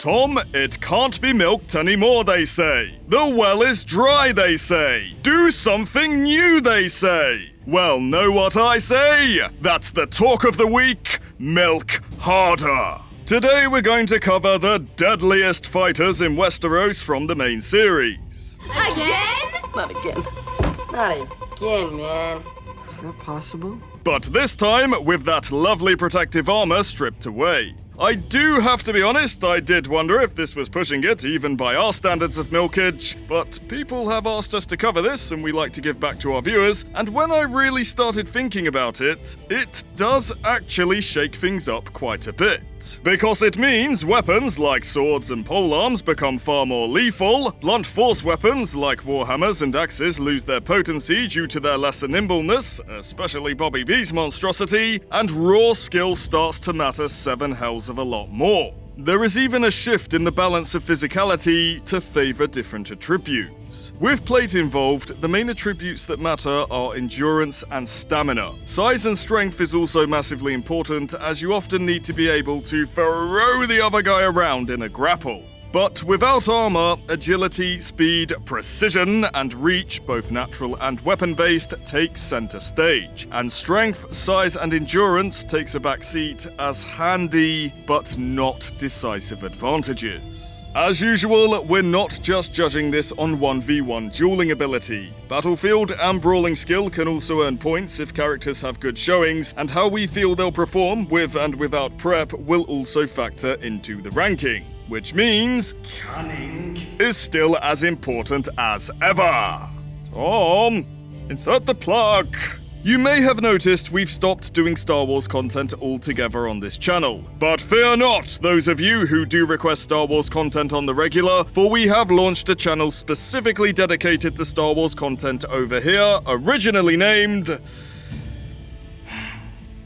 Tom, it can't be milked anymore, they say. The well is dry, they say. Do something new, they say. Well, know what I say? That's the talk of the week. Milk harder. Today we're going to cover the deadliest fighters in Westeros from the main series. Again? Not again. Not again, man. Is that possible? But this time with that lovely protective armor stripped away. I do have to be honest, I did wonder if this was pushing it, even by our standards of milkage, but people have asked us to cover this and we like to give back to our viewers, and when I really started thinking about it, it does actually shake things up quite a bit. Because it means weapons like swords and polearms become far more lethal, blunt force weapons like warhammers and axes lose their potency due to their lesser nimbleness, especially Bobby B's monstrosity, and raw skill starts to matter 7 hells of a lot more. There is even a shift in the balance of physicality to favour different attributes. With plate involved, the main attributes that matter are endurance and stamina. Size and strength is also massively important, as you often need to be able to throw the other guy around in a grapple. But without armor, agility, speed, precision, and reach, both natural and weapon-based, take center stage. And strength, size, and endurance takes a back seat as handy, but not decisive advantages. As usual, we're not just judging this on 1v1 dueling ability. Battlefield and brawling skill can also earn points if characters have good showings, and how we feel they'll perform with and without prep will also factor into the ranking. Which means cunning is still as important as ever. Tom, insert the plug. You may have noticed we've stopped doing Star Wars content altogether on this channel. But fear not, those of you who do request Star Wars content on the regular, for we have launched a channel specifically dedicated to Star Wars content over here, originally named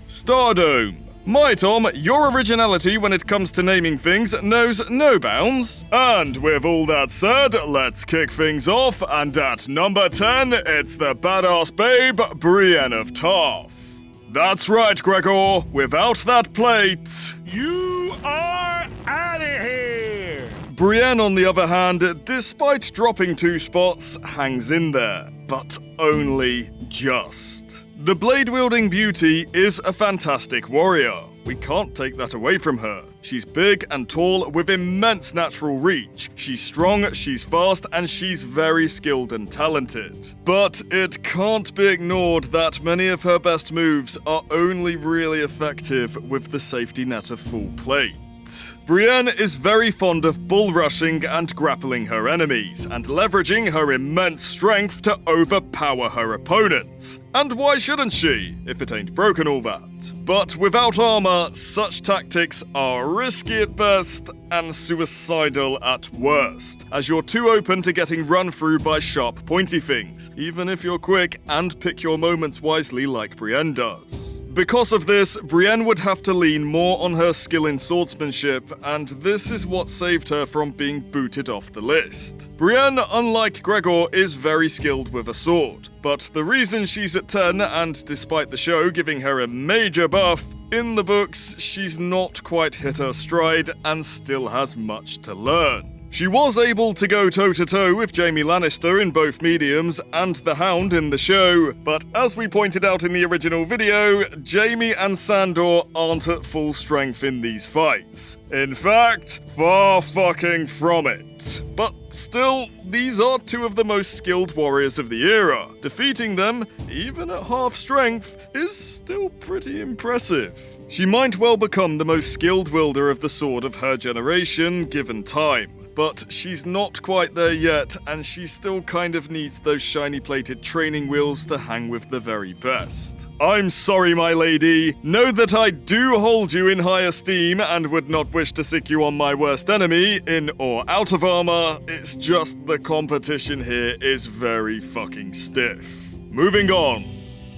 Fandome. My Tom, your originality when it comes to naming things knows no bounds. And with all that said, let's kick things off, and at number 10, it's the badass babe, Brienne of Tarth. That's right, Gregor, without that plate... You are out of here! Brienne, on the other hand, despite dropping 2 spots, hangs in there, but only just. The blade-wielding beauty is a fantastic warrior. We can't take that away from her. She's big and tall with immense natural reach. She's strong, she's fast, and she's very skilled and talented. But it can't be ignored that many of her best moves are only really effective with the safety net of full plate. Brienne is very fond of bull rushing and grappling her enemies, and leveraging her immense strength to overpower her opponents. And why shouldn't she, if it ain't broken all that? But without armor, such tactics are risky at best and suicidal at worst, as you're too open to getting run through by sharp pointy things, even if you're quick and pick your moments wisely like Brienne does. Because of this, Brienne would have to lean more on her skill in swordsmanship, and this is what saved her from being booted off the list. Brienne, unlike Gregor, is very skilled with a sword, but the reason she's at 10, and despite the show giving her a major buff, in the books, she's not quite hit her stride and still has much to learn. She was able to go toe-to-toe with Jaime Lannister in both mediums and the Hound in the show, but as we pointed out in the original video, Jaime and Sandor aren't at full strength in these fights. In fact, far fucking from it. But still, these are 2 of the most skilled warriors of the era. Defeating them, even at half strength, is still pretty impressive. She might well become the most skilled wielder of the sword of her generation, given time. But she's not quite there yet, and she still kind of needs those shiny-plated training wheels to hang with the very best. I'm sorry, my lady. Know that I do hold you in high esteem and would not wish to sick you on my worst enemy, in or out of armor. It's just the competition here is very fucking stiff. Moving on.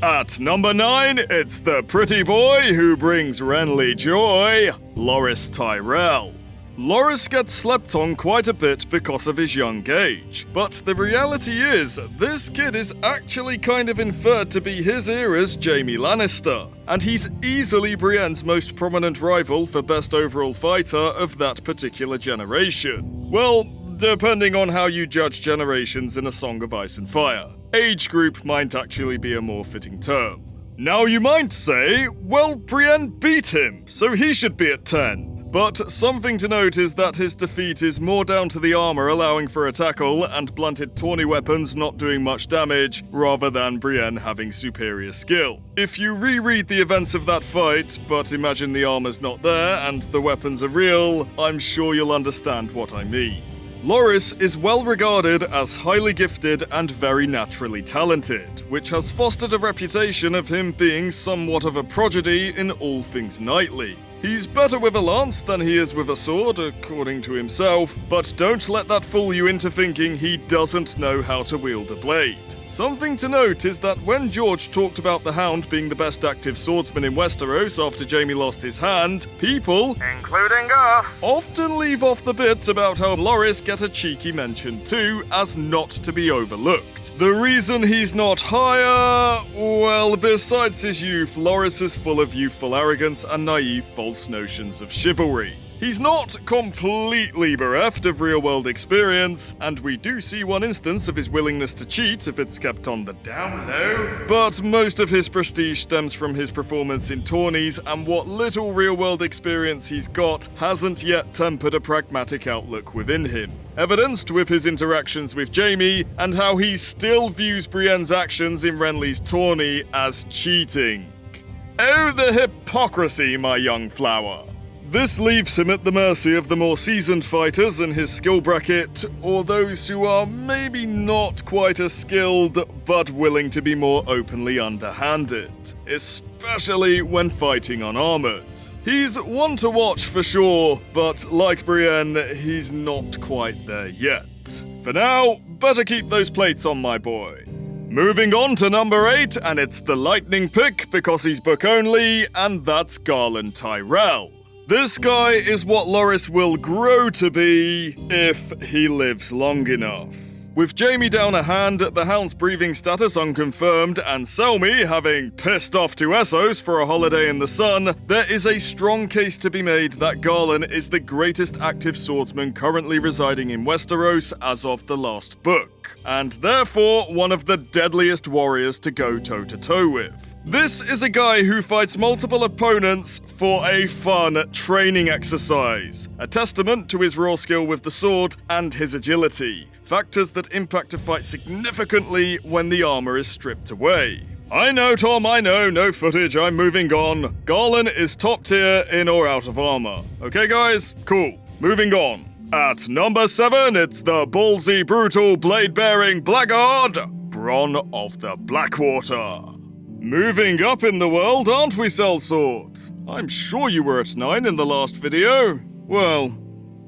At number 9, it's the pretty boy who brings Renly joy, Loras Tyrell. Loras gets slept on quite a bit because of his young age, but the reality is, this kid is actually kind of inferred to be his era's Jaime Lannister, and he's easily Brienne's most prominent rival for best overall fighter of that particular generation. Well, depending on how you judge generations in A Song of Ice and Fire. Age group might actually be a more fitting term. Now you might say, well, Brienne beat him, so he should be at 10. But something to note is that his defeat is more down to the armour allowing for a tackle and blunted tawny weapons not doing much damage, rather than Brienne having superior skill. If you reread the events of that fight, but imagine the armour's not there and the weapons are real, I'm sure you'll understand what I mean. Loras is well regarded as highly gifted and very naturally talented, which has fostered a reputation of him being somewhat of a prodigy in all things knightly. He's better with a lance than he is with a sword, according to himself, but don't let that fool you into thinking he doesn't know how to wield a blade. Something to note is that when George talked about the Hound being the best active swordsman in Westeros after Jaime lost his hand, people, including us, often leave off the bit about how Loras get a cheeky mention too, as not to be overlooked. The reason he's not higher, well, besides his youth, Loras is full of youthful arrogance and naive false notions of chivalry. He's not completely bereft of real-world experience, and we do see one instance of his willingness to cheat if it's kept on the down low. But most of his prestige stems from his performance in tourneys, and what little real-world experience he's got hasn't yet tempered a pragmatic outlook within him. Evidenced with his interactions with Jaime, and how he still views Brienne's actions in Renly's tourney as cheating. Oh, the hypocrisy, my young flower. This leaves him at the mercy of the more seasoned fighters in his skill bracket, or those who are maybe not quite as skilled, but willing to be more openly underhanded, especially when fighting unarmored. He's one to watch for sure, but like Brienne, he's not quite there yet. For now, better keep those plates on, my boy. Moving on to number 8, and it's the lightning pick because he's book only, and that's Garland Tyrell. This guy is what Loras will grow to be if he lives long enough. With Jaime down a hand, the Hound's breathing status unconfirmed, and Selmy having pissed off to Essos for a holiday in the sun, there is a strong case to be made that Garland is the greatest active swordsman currently residing in Westeros as of the last book, and therefore one of the deadliest warriors to go toe-to-toe with. This is a guy who fights multiple opponents for a fun training exercise, a testament to his raw skill with the sword and his agility, factors that impact a fight significantly when the armor is stripped away. I know, Tom, I know, no footage, I'm moving on. Garland is top tier in or out of armor. Okay guys? Cool. Moving on. At number 7, it's the ballsy, brutal, blade-bearing blackguard, Bronn of the Blackwater. Moving up in the world, aren't we, Sellsword? I'm sure you were at 9 in the last video. Well,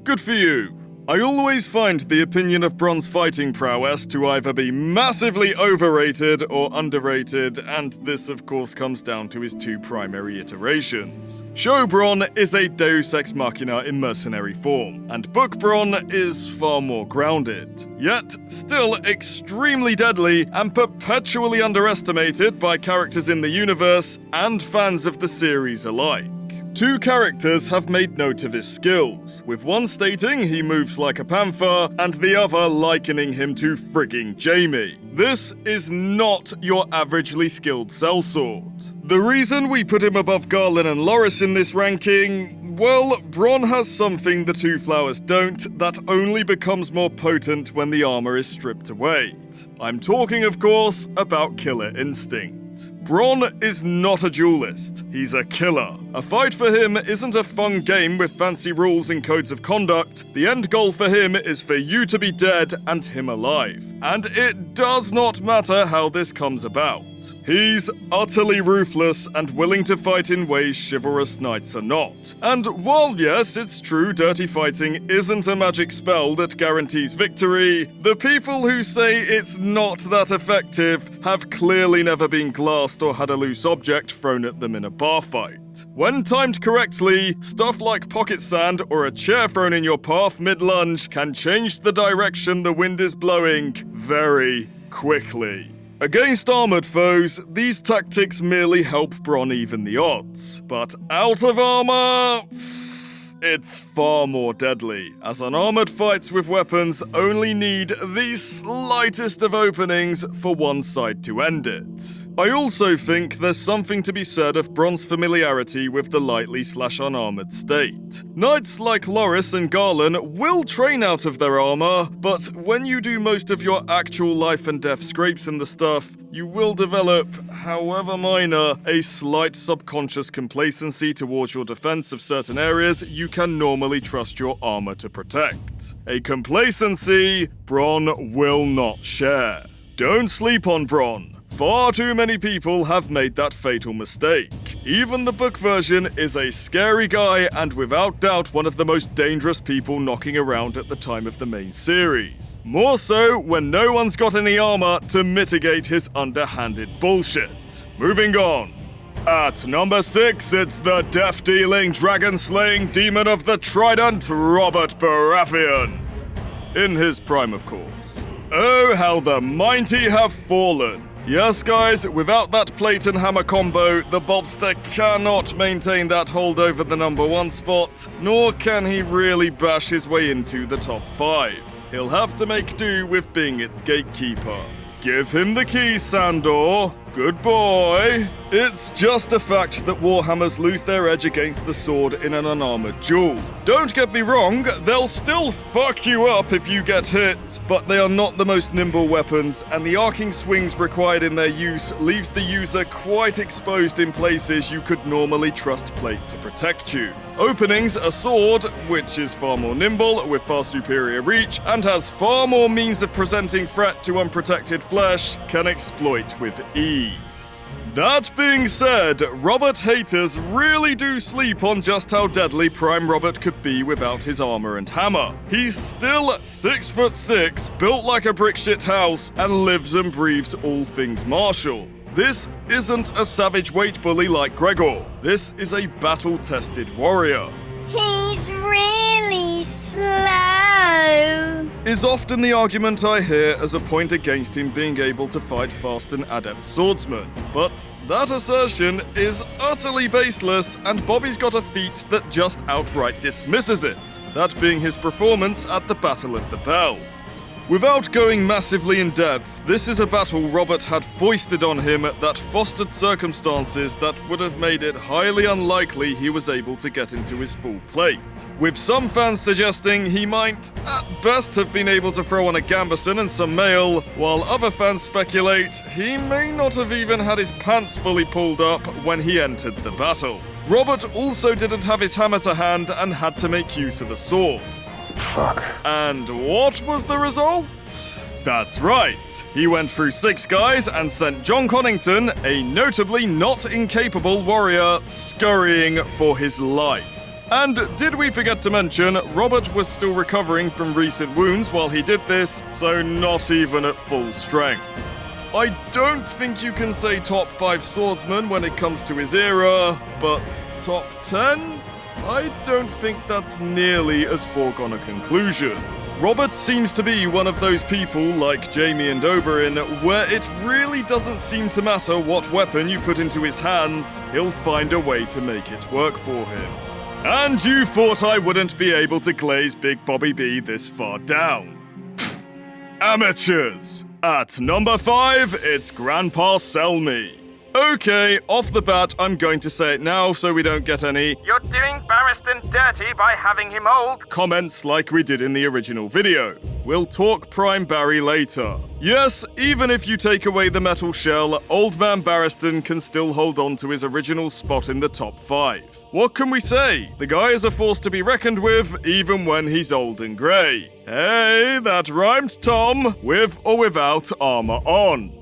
good for you. I always find the opinion of Bronn's fighting prowess to either be massively overrated or underrated, and this of course comes down to his 2 primary iterations. Show Bronn is a deus ex machina in mercenary form, and book Bronn is far more grounded, yet still extremely deadly and perpetually underestimated by characters in the universe and fans of the series alike. 2 characters have made note of his skills, with one stating he moves like a panther, and the other likening him to frigging Jaime. This is not your averagely skilled sellsword. The reason we put him above Garland and Loras in this ranking, well, Bronn has something the 2 flowers don't that only becomes more potent when the armor is stripped away. I'm talking, of course, about killer instinct. Bronn is not a duelist, he's a killer. A fight for him isn't a fun game with fancy rules and codes of conduct. The end goal for him is for you to be dead and him alive. And it does not matter how this comes about. He's utterly ruthless and willing to fight in ways chivalrous knights are not. And while yes, it's true dirty fighting isn't a magic spell that guarantees victory, the people who say it's not that effective have clearly never been glassed or had a loose object thrown at them in a bar fight. When timed correctly, stuff like pocket sand or a chair thrown in your path mid-lunge can change the direction the wind is blowing very quickly. Against armoured foes, these tactics merely help Bronn even the odds. But out of armour, it's far more deadly, as unarmoured fights with weapons only need the slightest of openings for one side to end it. I also think there's something to be said of Bronn's familiarity with the lightly/unarmoured state. Knights like Loras and Garland will train out of their armour, but when you do most of your actual life and death scrapes in the stuff, you will develop, however minor, a slight subconscious complacency towards your defense of certain areas you can normally trust your armor to protect. A complacency Bronn will not share. Don't sleep on Bronn. Far too many people have made that fatal mistake. Even the book version is a scary guy and without doubt one of the most dangerous people knocking around at the time of the main series. More so when no one's got any armor to mitigate his underhanded bullshit. Moving on. At number 6, it's the death-dealing, dragon-slaying demon of the trident, Robert Baratheon. In his prime, of course. Oh, how the mighty have fallen. Yes, guys, without that plate and hammer combo, the Bobster cannot maintain that hold over the number 1 spot, nor can he really bash his way into the top 5. He'll have to make do with being its gatekeeper. Give him the keys, Sandor. Good boy. It's just a fact that Warhammers lose their edge against the sword in an unarmored duel. Don't get me wrong, they'll still fuck you up if you get hit, but they are not the most nimble weapons, and the arcing swings required in their use leaves the user quite exposed in places you could normally trust plate to protect you. Openings, a sword, which is far more nimble, with far superior reach, and has far more means of presenting threat to unprotected flesh, can exploit with ease. That being said, Robert haters really do sleep on just how deadly Prime Robert could be without his armor and hammer. He's still 6'6", built like a brick shit house, and lives and breathes all things martial. This isn't a savage weight bully like Gregor. This is a battle-tested warrior. He's really slow. Is often the argument I hear as a point against him being able to fight fast and adept swordsmen. But that assertion is utterly baseless, and Bobby's got a feat that just outright dismisses it, that being his performance at the Battle of the Bells. Without going massively in depth, this is a battle Robert had foisted on him that fostered circumstances that would have made it highly unlikely he was able to get into his full plate. With some fans suggesting he might, at best, have been able to throw on a gambeson and some mail, while other fans speculate he may not have even had his pants fully pulled up when he entered the battle. Robert also didn't have his hammer to hand and had to make use of a sword. Fuck. And what was the result? That's right. He went through 6 guys and sent John Connington, a notably not incapable warrior, scurrying for his life. And did we forget to mention, Robert was still recovering from recent wounds while he did this, so not even at full strength. I don't think you can say top 5 swordsman when it comes to his era, but top 10? I don't think that's nearly as foregone a conclusion. Robert seems to be one of those people, like Jaime and Oberyn, where it really doesn't seem to matter what weapon you put into his hands, he'll find a way to make it work for him. And you thought I wouldn't be able to glaze Big Bobby B this far down. Pfft. Amateurs! At number 5, it's Grandpa Selmy. Okay, off the bat, I'm going to say it now so we don't get any "you're doing Barristan dirty by having him old" comments like we did in the original video. We'll talk Prime Barry later. Yes, even if you take away the metal shell, Old Man Barristan can still hold on to his original spot in the top 5. What can we say? The guy is a force to be reckoned with, even when he's old and grey. Hey, that rhymed, Tom. With or without armor on.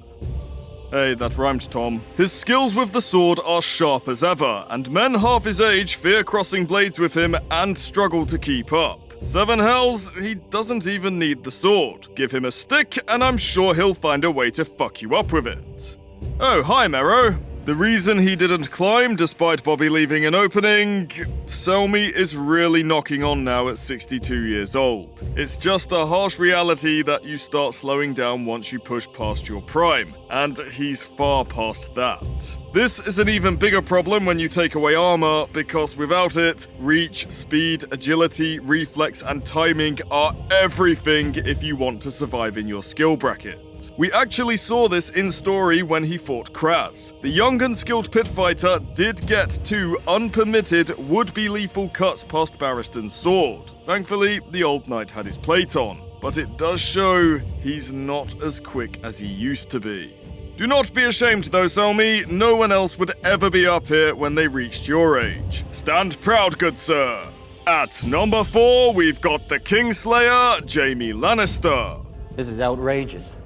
Hey, that rhymed, Tom. His skills with the sword are sharp as ever, and men half his age fear crossing blades with him and struggle to keep up. 7 hells, he doesn't even need the sword. Give him a stick, and I'm sure he'll find a way to fuck you up with it. Oh, hi, Mero. The reason he didn't climb despite Bobby leaving an opening, Selmy is really knocking on now at 62 years old. It's just a harsh reality that you start slowing down once you push past your prime, and he's far past that. This is an even bigger problem when you take away armor, because without it, reach, speed, agility, reflex, and timing are everything if you want to survive in your skill bracket. We actually saw this in story when he fought Kraz. The young and skilled pit fighter did get 2 unpermitted would-be lethal cuts past Barristan's sword. Thankfully, the old knight had his plate on, but it does show he's not as quick as he used to be. Do not be ashamed though, Selmy. No one else would ever be up here when they reached your age. Stand proud, good sir. At number 4, we've got the Kingslayer, Jaime Lannister. This is outrageous.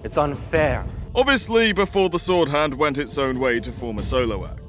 It's unfair. Obviously, before the sword hand went its own way to form a solo act.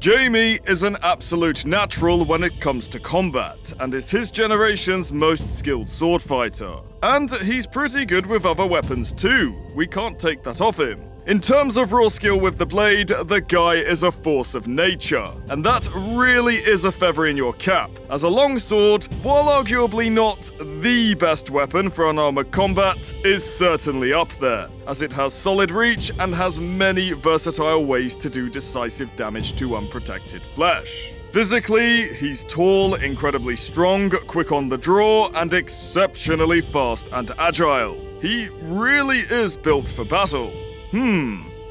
Jaime is an absolute natural when it comes to combat, and is his generation's most skilled sword fighter. And he's pretty good with other weapons too. We can't take that off him. In terms of raw skill with the blade, the guy is a force of nature, and that really is a feather in your cap, as a longsword, while arguably not the best weapon for unarmored combat, is certainly up there, as it has solid reach and has many versatile ways to do decisive damage to unprotected flesh. Physically, he's tall, incredibly strong, quick on the draw, and exceptionally fast and agile. He really is built for battle.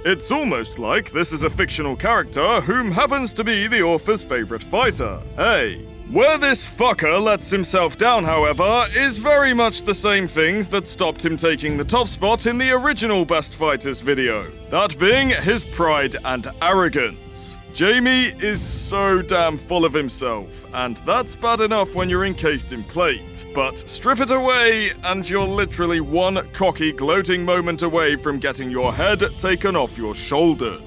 It's almost like this is a fictional character whom happens to be the author's favorite fighter. Hey. Where this fucker lets himself down, however, is very much the same things that stopped him taking the top spot in the original Best Fighters video. That being his pride and arrogance. Jaime is so damn full of himself, and that's bad enough when you're encased in plate. But strip it away, and you're literally one cocky, gloating moment away from getting your head taken off your shoulders.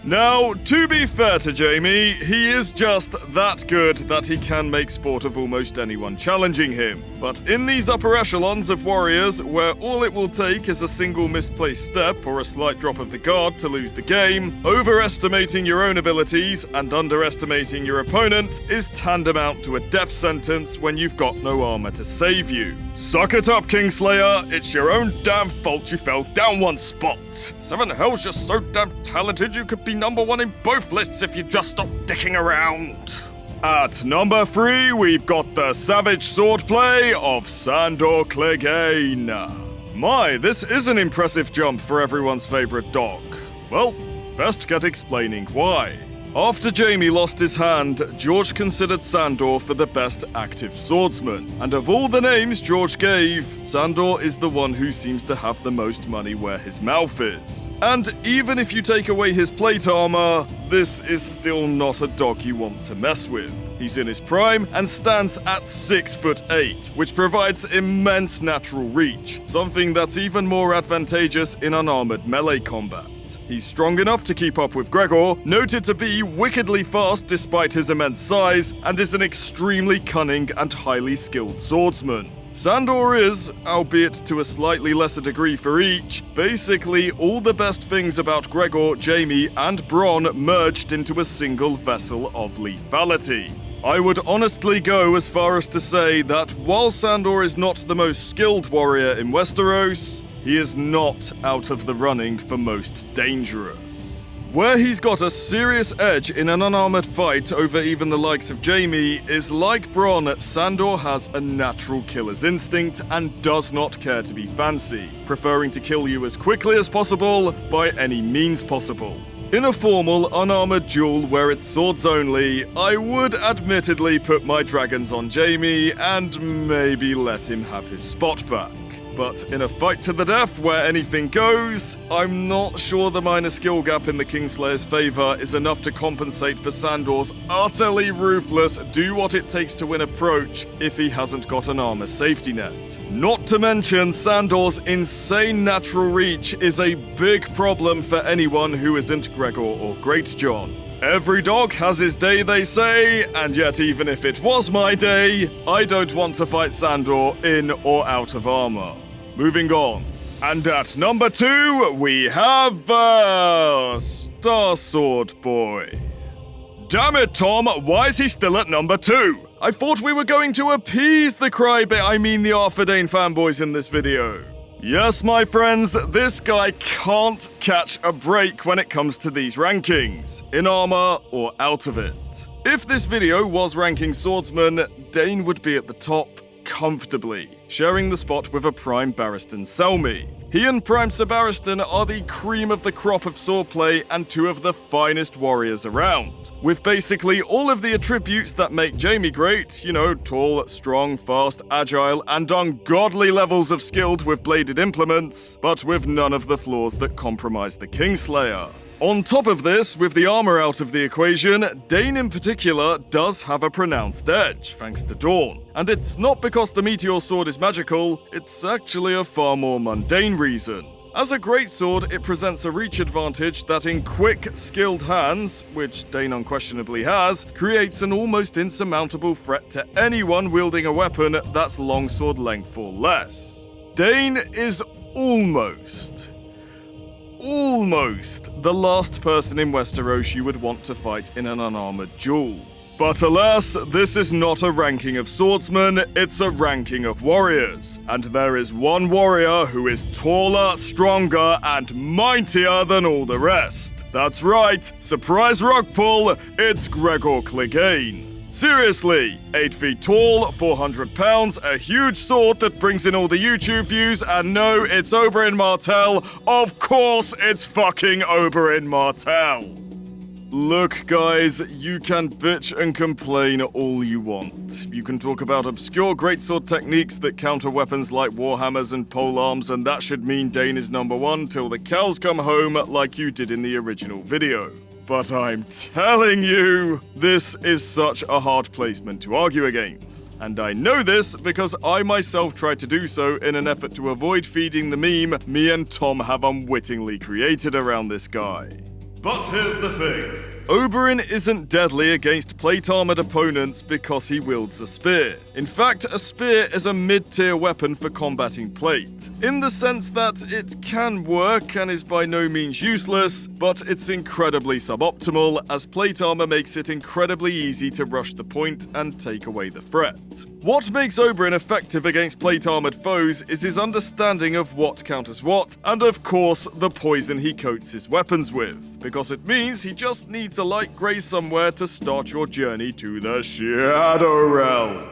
Now, to be fair to Jaime, he is just that good that he can make sport of almost anyone challenging him. But in these upper echelons of warriors, where all it will take is a single misplaced step or a slight drop of the guard to lose the game, overestimating your own abilities and underestimating your opponent is tantamount to a death sentence when you've got no armor to save you. Suck it up, Kingslayer. It's your own damn fault you fell down one spot. Seven Hells, you're so damn talented you could be number 1 in both lists if you just stop dicking around. At number 3, we've got the savage swordplay of Sandor Clegane. My, this is an impressive jump for everyone's favorite dog. Well, best get explaining why. After Jaime lost his hand, George considered Sandor for the best active swordsman. And of all the names George gave, Sandor is the one who seems to have the most money where his mouth is. And even if you take away his plate armor, this is still not a dog you want to mess with. He's in his prime and stands at 6'8", which provides immense natural reach, something that's even more advantageous in unarmored melee combat. He's strong enough to keep up with Gregor, noted to be wickedly fast despite his immense size, and is an extremely cunning and highly skilled swordsman. Sandor is, albeit to a slightly lesser degree for each, basically all the best things about Gregor, Jaime, and Bronn merged into a single vessel of lethality. I would honestly go as far as to say that while Sandor is not the most skilled warrior in Westeros, he is not out of the running for most dangerous. Where he's got a serious edge in an unarmored fight over even the likes of Jaime is like Bronn, Sandor has a natural killer's instinct and does not care to be fancy, preferring to kill you as quickly as possible by any means possible. In a formal, unarmored duel where it's swords only, I would admittedly put my dragons on Jaime and maybe let him have his spot back. But in a fight to the death where anything goes, I'm not sure the minor skill gap in the Kingslayer's favour is enough to compensate for Sandor's utterly ruthless do-what-it-takes-to-win approach if he hasn't got an armor safety net. Not to mention, Sandor's insane natural reach is a big problem for anyone who isn't Gregor or Greatjon. Every dog has his day, they say, and yet even if it was my day, I don't want to fight Sandor in or out of armor. Moving on. And at number 2, we have, Star Sword Boy. Damn it, Tom, why is he still at number 2? I thought we were going to appease the the Arthur Dayne fanboys in this video. Yes, my friends, this guy can't catch a break when it comes to these rankings, in armor or out of it. If this video was ranking swordsman, Dayne would be at the top comfortably, sharing the spot with a prime Barristan Selmy. He and Prime Sir Barristan are the cream of the crop of swordplay and 2 of the finest warriors around, with basically all of the attributes that make Jaime great, you know, tall, strong, fast, agile, and ungodly levels of skilled with bladed implements, but with none of the flaws that compromise the Kingslayer. On top of this, with the armor out of the equation, Dayne in particular does have a pronounced edge, thanks to Dawn. And it's not because the meteor sword is magical, it's actually a far more mundane reason. As a greatsword, it presents a reach advantage that in quick, skilled hands, which Dayne unquestionably has, creates an almost insurmountable threat to anyone wielding a weapon that's longsword length or less. Dayne is almost the last person in Westeros you would want to fight in an unarmored duel. But alas, this is not a ranking of swordsmen, it's a ranking of warriors. And there is one warrior who is taller, stronger, and mightier than all the rest. That's right, surprise rug pull, it's Gregor Clegane. Seriously, 8 feet tall, 400 pounds, a huge sword that brings in all the YouTube views, and no, it's Oberyn Martell. Of course it's fucking Oberyn Martell. Look, guys, you can bitch and complain all you want. You can talk about obscure greatsword techniques that counter weapons like warhammers and polearms, and that should mean Dayne is number 1 till the cows come home like you did in the original video. But I'm telling you, this is such a hard placement to argue against. And I know this because I myself tried to do so in an effort to avoid feeding the meme me and Tom have unwittingly created around this guy. But here's the thing. Oberyn isn't deadly against plate-armored opponents because he wields a spear. In fact, a spear is a mid-tier weapon for combating plate, in the sense that it can work and is by no means useless, but it's incredibly suboptimal as plate armor makes it incredibly easy to rush the point and take away the threat. What makes Oberyn effective against plate-armored foes is his understanding of what counters what, and of course, the poison he coats his weapons with, because it means he just needs a light grey somewhere to start your journey to the Shadow Realm.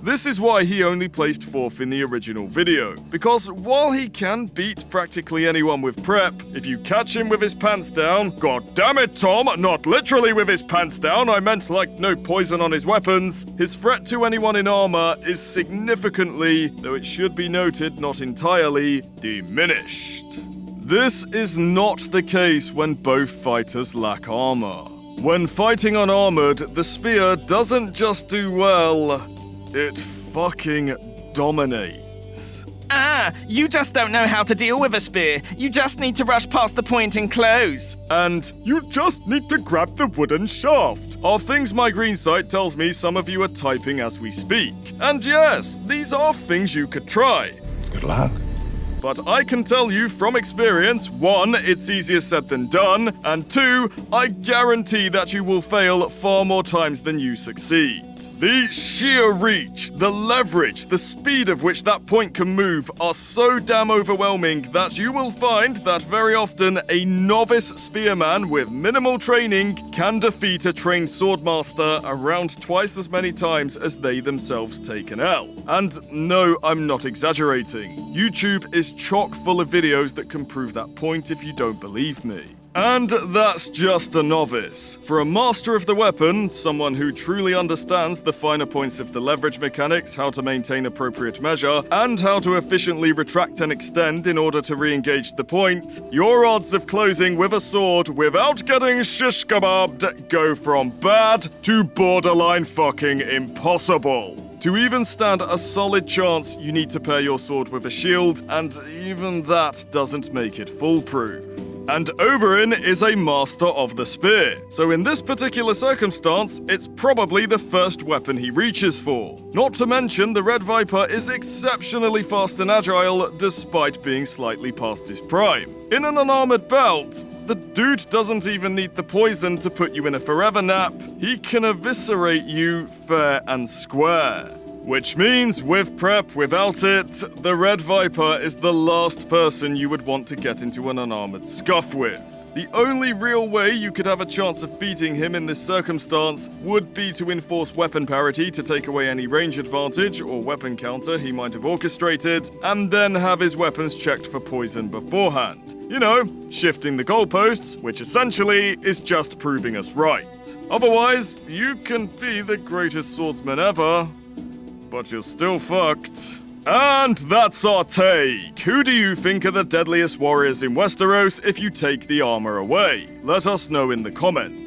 This is why he only placed 4th in the original video, because while he can beat practically anyone with prep, if you catch him with his pants down, god damn it Tom, not literally with his pants down, I meant like no poison on his weapons, his threat to anyone in armor is significantly, though it should be noted not entirely, diminished. This is not the case when both fighters lack armor. When fighting unarmored, the spear doesn't just do well, it fucking dominates. You just don't know how to deal with a spear. You just need to rush past the point and close. And you just need to grab the wooden shaft. Are things my green site tells me some of you are typing as we speak. And yes, these are things you could try. Good luck. But I can tell you from experience, 1, it's easier said than done, and 2, I guarantee that you will fail far more times than you succeed. The sheer reach, the leverage, the speed of which that point can move are so damn overwhelming that you will find that very often a novice spearman with minimal training can defeat a trained swordmaster around twice as many times as they themselves take an L. And no, I'm not exaggerating. YouTube is chock full of videos that can prove that point if you don't believe me. And that's just a novice. For a master of the weapon, someone who truly understands the finer points of the leverage mechanics, how to maintain appropriate measure, and how to efficiently retract and extend in order to re-engage the point, your odds of closing with a sword without getting shish kebabbed go from bad to borderline fucking impossible. To even stand a solid chance, you need to pair your sword with a shield, and even that doesn't make it foolproof. And Oberyn is a master of the spear, so in this particular circumstance, it's probably the first weapon he reaches for. Not to mention, the Red Viper is exceptionally fast and agile, despite being slightly past his prime. In an unarmored belt, the dude doesn't even need the poison to put you in a forever nap. He can eviscerate you fair and square. Which means, with prep, without it, the Red Viper is the last person you would want to get into an unarmored scuff with. The only real way you could have a chance of beating him in this circumstance would be to enforce weapon parity to take away any range advantage or weapon counter he might have orchestrated, and then have his weapons checked for poison beforehand. You know, shifting the goalposts, which essentially is just proving us right. Otherwise, you can be the greatest swordsman ever, but you're still fucked. And that's our take. Who do you think are the deadliest warriors in Westeros if you take the armor away? Let us know in the comments.